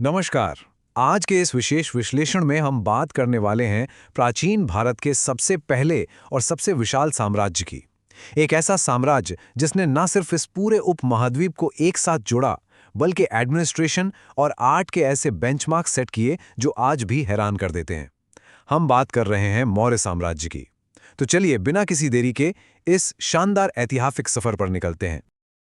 नमस्कार। आज के इस विशेष विश्लेषण में हम बात करने वाले हैं प्राचीन भारत के सबसे पहले और सबसे विशाल साम्राज्य की। एक ऐसा साम्राज्य जिसने न सिर्फ इस पूरे उपमहाद्वीप को एक साथ जोड़ा, बल्कि एडमिनिस्ट्रेशन और आर्ट के ऐसे बेंचमार्क सेट किए जो आज भी हैरान कर देते हैं। हम बात कर रहे हैं मौर्य साम्राज्य की। तो चलिए बिना किसी देरी के इस शानदार ऐतिहासिक सफर पर निकलते हैं।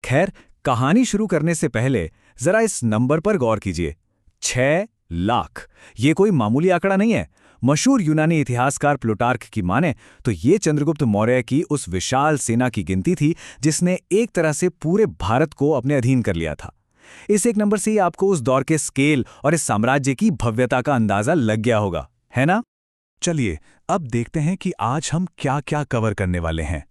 खैर, कहानी शुरू करने से पहले जरा इस नंबर पर गौर कीजिए। 6 लाख। ये कोई मामूली आंकड़ा नहीं है। मशहूर यूनानी इतिहासकार प्लूटार्क की माने तो ये चंद्रगुप्त मौर्य की उस विशाल सेना की गिनती थी जिसने एक तरह से पूरे भारत को अपने अधीन कर लिया था। इस एक नंबर से ही आपको उस दौर के स्केल और इस साम्राज्य की भव्यता का अंदाजा लग गया होगा, है ना? चलिए अब देखते हैं कि आज हम क्या क्या कवर करने वाले हैं।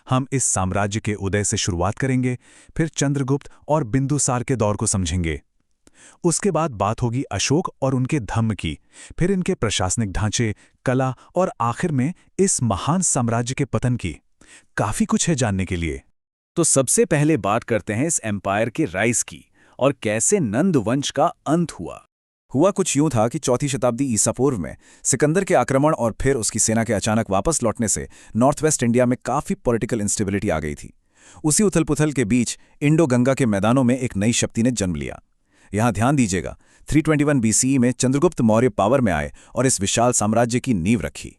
हम इस साम्राज्य के उदय से शुरुआत करेंगे, फिर चंद्रगुप्त और बिंदुसार के दौर को समझेंगे। उसके बाद बात होगी अशोक और उनके धम्म की, फिर इनके प्रशासनिक ढांचे, कला और आखिर में इस महान साम्राज्य के पतन की। काफी कुछ है जानने के लिए। तो सबसे पहले बात करते हैं इस एम्पायर के राइज की और कैसे नंद वंश का अंत हुआ कुछ यूं था कि चौथी शताब्दी ईसा पूर्व में सिकंदर के आक्रमण और फिर उसकी सेना के अचानक वापस लौटने से नॉर्थ वेस्ट इंडिया में काफी पॉलिटिकल इंस्टेबिलिटी आ गई थी। उसी उथल पुथल के बीच इंडो गंगा के मैदानों में एक नई शक्ति ने जन्म लिया। यहां ध्यान दीजिएगा, 321 BCE में चंद्रगुप्त मौर्य पावर में आए और इस विशाल साम्राज्य की नींव रखी।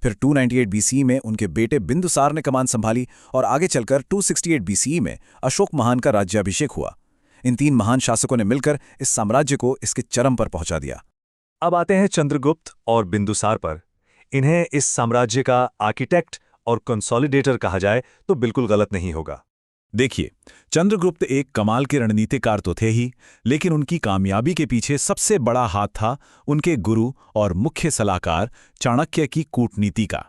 फिर 298 BCE में उनके बेटे बिंदुसार ने कमान संभाली और आगे चलकर 268 BCE में अशोक महान का राज्याभिषेक हुआ। इन 3 महान शासकों ने मिलकर इस साम्राज्य को इसके चरम पर पहुंचा दिया। अब आते हैं चंद्रगुप्त और बिंदुसार पर। इन्हें इस साम्राज्य का आर्किटेक्ट और कंसोलिडेटर कहा जाए तो बिल्कुल गलत नहीं होगा। देखिए, चंद्रगुप्त एक कमाल के रणनीतिकार तो थे ही, लेकिन उनकी कामयाबी के पीछे सबसे बड़ा हाथ था उनके गुरु और मुख्य सलाहकार चाणक्य की कूटनीति का।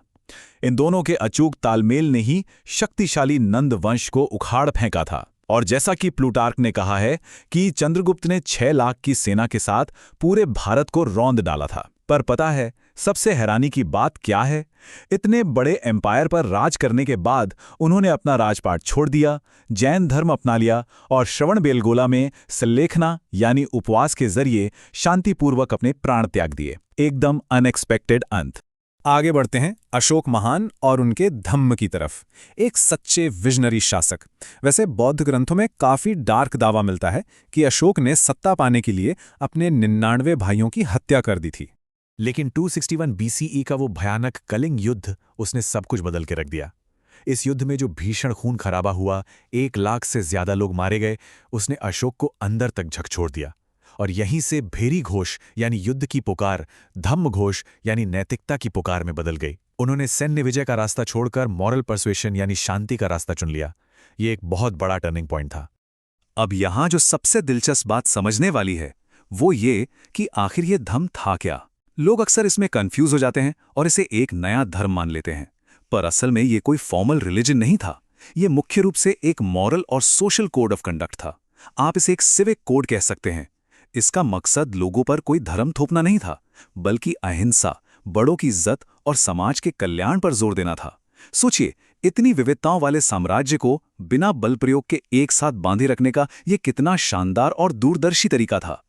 इन दोनों के अचूक तालमेल ने ही शक्तिशाली नंद वंश को उखाड़ फेंका था। और जैसा कि प्लूटार्क ने कहा है कि चंद्रगुप्त ने 6 लाख की सेना के साथ पूरे भारत को रौंद डाला था। पर पता है सबसे हैरानी की बात क्या है? इतने बड़े एम्पायर पर राज करने के बाद उन्होंने अपना राजपाट छोड़ दिया, जैन धर्म अपना लिया और श्रवणबेलगोला में सल्लेखना यानी उपवास के जरिए शांतिपूर्वक अपने प्राण त्याग दिए। एकदम अनएक्सपेक्टेड अंत। आगे बढ़ते हैं अशोक महान और उनके धम्म की तरफ। एक सच्चे विजनरी शासक। वैसे बौद्ध ग्रंथों में काफी डार्क दावा मिलता है कि अशोक ने सत्ता पाने के लिए अपने 99 भाइयों की हत्या कर दी थी, लेकिन 261 BCE का वो भयानक कलिंग युद्ध उसने सब कुछ बदल के रख दिया। इस युद्ध में जो भीषण खून खराबा हुआ, 1 लाख से ज्यादा लोग मारे गए, उसने अशोक को अंदर तक झकझोर दिया। और यहीं से भेरी घोष यानी युद्ध की पुकार धम्म घोष यानी नैतिकता की पुकार में बदल गई। उन्होंने सैन्य विजय का रास्ता छोड़कर मॉरल परसुएशन यानी शांति का रास्ता चुन लिया। ये एक बहुत बड़ा टर्निंग पॉइंट था। अब यहां जो सबसे दिलचस्प बात समझने वाली है वो ये कि आखिर ये धम्म था क्या। लोग अक्सर इसमें कंफ्यूज हो जाते हैं और इसे एक नया धर्म मान लेते हैं, पर असल में ये कोई फॉर्मल रिलीजन नहीं था। ये मुख्य रूप से एक मॉरल और सोशल कोड ऑफ कंडक्ट था। आप इसे एक सिविक कोड कह सकते हैं। इसका मकसद लोगों पर कोई धर्म थोपना नहीं था, बल्कि अहिंसा, बड़ों की इज्जत और समाज के कल्याण पर जोर देना था। सोचिए, इतनी विविधताओं वाले साम्राज्य को बिना बल प्रयोग के एक साथ बांधे रखने का यह कितना शानदार और दूरदर्शी तरीका था।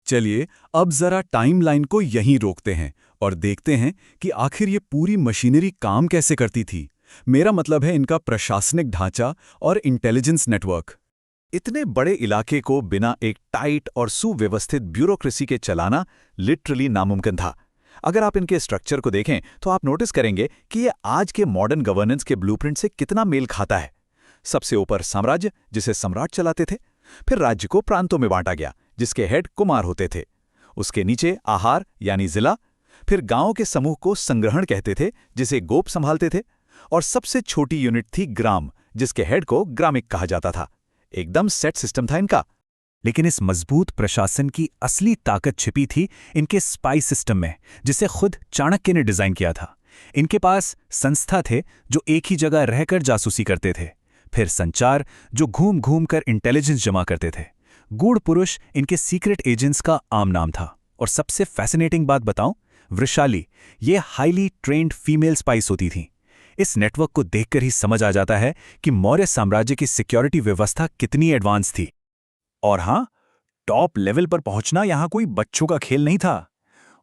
चलिए अब जरा टाइमलाइन को यहीं रोकते हैं और देखते हैं कि आखिर ये पूरी मशीनरी काम कैसे करती थी। मेरा मतलब है इनका प्रशासनिक ढांचा और इंटेलिजेंस नेटवर्क। इतने बड़े इलाके को बिना एक टाइट और सुव्यवस्थित ब्यूरोक्रेसी के चलाना लिटरली नामुमकिन था। अगर आप इनके स्ट्रक्चर को देखें तो आप नोटिस करेंगे कि ये आज के मॉडर्न गवर्नेंस के ब्लूप्रिंट से कितना मेल खाता है। सबसे ऊपर साम्राज्य, जिसे सम्राट चलाते थे। फिर राज्य को प्रांतों में बांटा गया, जिसके हेड कुमार होते थे। उसके नीचे आहार यानी जिला। फिर गांवों के समूह को संग्रहण कहते थे, जिसे गोप संभालते थे। और सबसे छोटी यूनिट थी ग्राम, जिसके हेड को ग्रामिक कहा जाता था। एकदम सेट सिस्टम था इनका। लेकिन इस मजबूत प्रशासन की असली ताकत छिपी थी इनके स्पाई सिस्टम में, जिसे खुद चाणक्य ने डिजाइन किया था। इनके पास संस्था थे जो एक ही जगह रहकर जासूसी करते थे, फिर संचार जो घूम घूम कर इंटेलिजेंस जमा करते थे। गूढ़ पुरुष इनके सीक्रेट एजेंट्स का आम नाम था। और सबसे फैसिनेटिंग बात बताऊं, वृषाली, ये हाईली ट्रेन्ड फीमेल स्पाइस होती थीं। इस नेटवर्क को देखकर ही समझ आ जाता है कि मौर्य साम्राज्य की सिक्योरिटी व्यवस्था कितनी एडवांस थी। और हां, टॉप लेवल पर पहुंचना यहाँ कोई बच्चों का खेल नहीं था।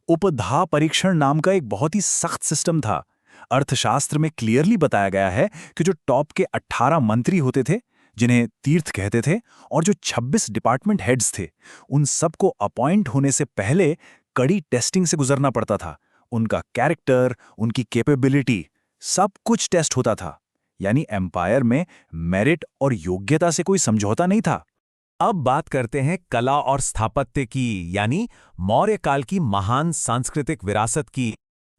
उपधा परीक्षण नाम का एक बहुत ही सख्त सिस्टम था। अर्थशास्त्र में क्लियरली बताया गया है कि जो टॉप के 18 मंत्री होते थे, जिन्हें तीर्थ कहते थे, और जो 26 डिपार्टमेंट हेड्स थे, उन सबको अपॉइंट होने से पहले कड़ी टेस्टिंग से गुजरना पड़ता था। उनका कैरेक्टर, उनकी कैपेबिलिटी, सब कुछ टेस्ट होता था। यानी एम्पायर में मेरिट और योग्यता से कोई समझौता नहीं था। अब बात करते हैं कला और स्थापत्य की, यानी मौर्य काल की महान सांस्कृतिक विरासत की।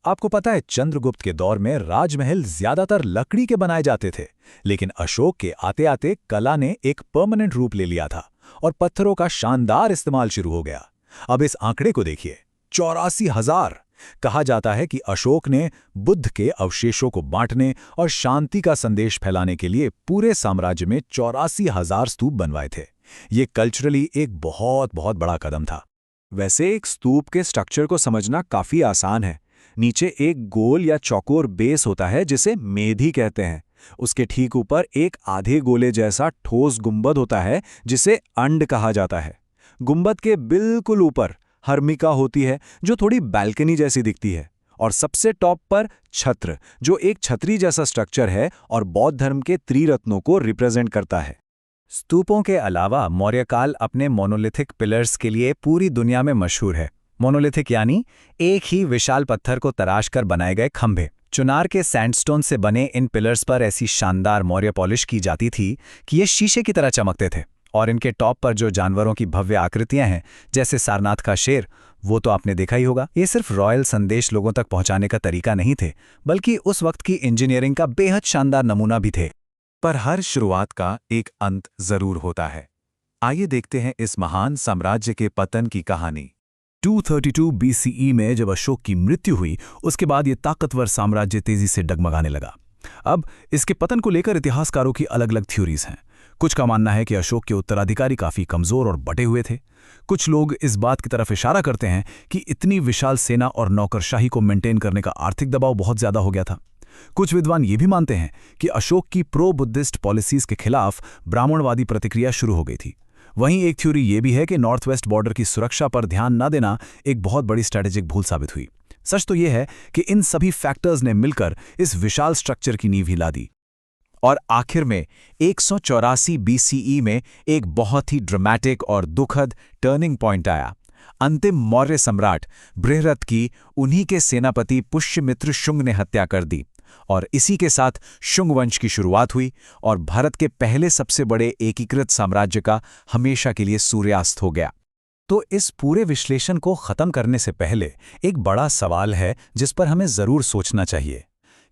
आपको पता है, चंद्रगुप्त के दौर में राजमहल ज्यादातर लकड़ी के बनाए जाते थे, लेकिन अशोक के आते आते कला ने एक परमानेंट रूप ले लिया था और पत्थरों का शानदार इस्तेमाल शुरू हो गया। अब इस आंकड़े को देखिए, 84,000। कहा जाता है कि अशोक ने बुद्ध के अवशेषों को बांटने और शांति का संदेश फैलाने के लिए पूरे साम्राज्य में 84,000 स्तूप बनवाए थे। ये कल्चरली एक बहुत बहुत बड़ा कदम था। वैसे एक स्तूप के स्ट्रक्चर को समझना काफी आसान है। नीचे एक गोल या चौकोर बेस होता है जिसे मेधी कहते हैं। उसके ठीक ऊपर एक आधे गोले जैसा ठोस गुंबद होता है जिसे अंड कहा जाता है। गुंबद के बिल्कुल ऊपर हर्मिका होती है जो थोड़ी बैल्कनी जैसी दिखती है, और सबसे टॉप पर छत्र, जो एक छतरी जैसा स्ट्रक्चर है और बौद्ध धर्म के त्रिरत्नों को रिप्रेजेंट करता है। स्तूपों के अलावा मौर्यकाल अपने मोनोलिथिक पिलर्स के लिए पूरी दुनिया में मशहूर है। मोनोलिथिक यानी एक ही विशाल पत्थर को तराश कर बनाए गए खंभे। चुनार के सैंडस्टोन से बने इन पिलर्स पर ऐसी शानदार मौर्य पॉलिश की जाती थी कि ये शीशे की तरह चमकते थे। और इनके टॉप पर जो जानवरों की भव्य आकृतियां हैं, जैसे सारनाथ का शेर, वो तो आपने देखा ही होगा। ये सिर्फ रॉयल संदेश लोगों तक पहुंचाने का तरीका नहीं थे, बल्कि उस वक्त की इंजीनियरिंग का बेहद शानदार नमूना भी थे। पर हर शुरुआत का एक अंत जरूर होता है। आइए देखते हैं इस महान साम्राज्य के पतन की कहानी। 232 BCE में जब अशोक की मृत्यु हुई, उसके बाद ये ताकतवर साम्राज्य तेजी से डगमगाने लगा। अब इसके पतन को लेकर इतिहासकारों की अलग अलग थ्योरीज हैं। कुछ का मानना है कि अशोक के उत्तराधिकारी काफी कमजोर और बटे हुए थे। कुछ लोग इस बात की तरफ इशारा करते हैं कि इतनी विशाल सेना और नौकरशाही को मेंटेन करने का आर्थिक दबाव बहुत ज्यादा हो गया था। कुछ विद्वान ये भी मानते हैं कि अशोक की प्रो बुद्धिस्ट पॉलिसीज के खिलाफ ब्राह्मणवादी प्रतिक्रिया शुरू हो गई थी। वहीं एक थ्योरी ये भी है कि नॉर्थ वेस्ट बॉर्डर की सुरक्षा पर ध्यान न देना एक बहुत बड़ी स्ट्रैटेजिक भूल साबित हुई। सच तो यह है कि इन सभी फैक्टर्स ने मिलकर इस विशाल स्ट्रक्चर की नींव हिला दी। और आखिर में 184 BCE में एक बहुत ही ड्रामेटिक और दुखद टर्निंग पॉइंट आया। अंतिम मौर्य सम्राट बृहरथ की उन्हीं के सेनापति पुष्यमित्र शुंग ने हत्या कर दी, और इसी के साथ शुंग वंश की शुरुआत हुई और भारत के पहले सबसे बड़े एकीकृत साम्राज्य का हमेशा के लिए सूर्यास्त हो गया। तो इस पूरे विश्लेषण को खत्म करने से पहले एक बड़ा सवाल है जिस पर हमें जरूर सोचना चाहिए।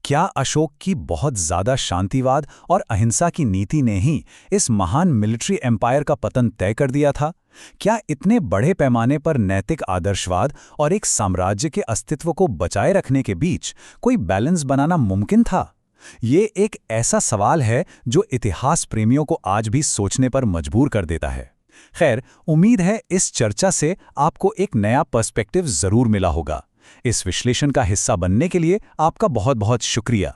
क्या अशोक की बहुत ज्यादा शांतिवाद और अहिंसा की नीति ने ही इस महान मिलिट्री एम्पायर का पतन तय कर दिया था? क्या इतने बड़े पैमाने पर नैतिक आदर्शवाद और एक साम्राज्य के अस्तित्व को बचाए रखने के बीच कोई बैलेंस बनाना मुमकिन था? ये एक ऐसा सवाल है जो इतिहास प्रेमियों को आज भी सोचने पर मजबूर कर देता है। खैर, उम्मीद है इस चर्चा से आपको एक नया पर्सपेक्टिव जरूर मिला होगा। इस विश्लेषण का हिस्सा बनने के लिए आपका बहुत बहुत शुक्रिया।